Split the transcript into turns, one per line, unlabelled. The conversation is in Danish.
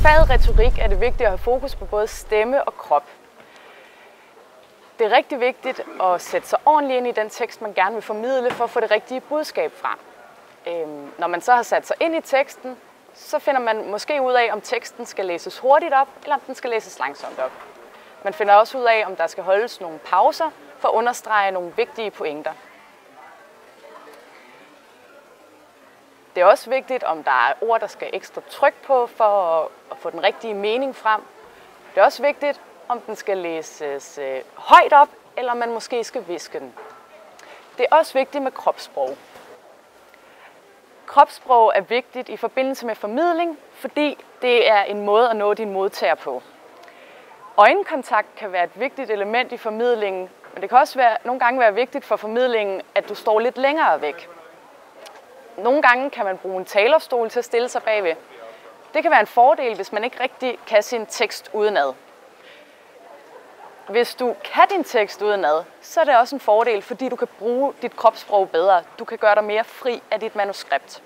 faget retorik er det vigtigt at have fokus på både stemme og krop. Det er rigtig vigtigt at sætte sig ordentligt ind i den tekst, man gerne vil formidle, for at få det rigtige budskab frem. Når man så har sat sig ind i teksten, så finder man måske ud af, om teksten skal læses hurtigt op, eller om den skal læses langsomt op. Man finder også ud af, om der skal holdes nogle pauser for at understrege nogle vigtige pointer. Det er også vigtigt, om der er ord, der skal ekstra tryk på for at få den rigtige mening frem. Det er også vigtigt, om den skal læses højt op, eller man måske skal hviske den. Det er også vigtigt med kropssprog. Kropssprog er vigtigt i forbindelse med formidling, fordi det er en måde at nå din modtager på. Øjenkontakt kan være et vigtigt element i formidlingen, men det kan også nogle gange være vigtigt for formidlingen, at du står lidt længere væk. Nogle gange kan man bruge en talerstol til at stille sig bagved. Det kan være en fordel, hvis man ikke rigtig kan sin tekst udenad. Hvis du kan din tekst udenad, så er det også en fordel, fordi du kan bruge dit kropssprog bedre. Du kan gøre dig mere fri af dit manuskript.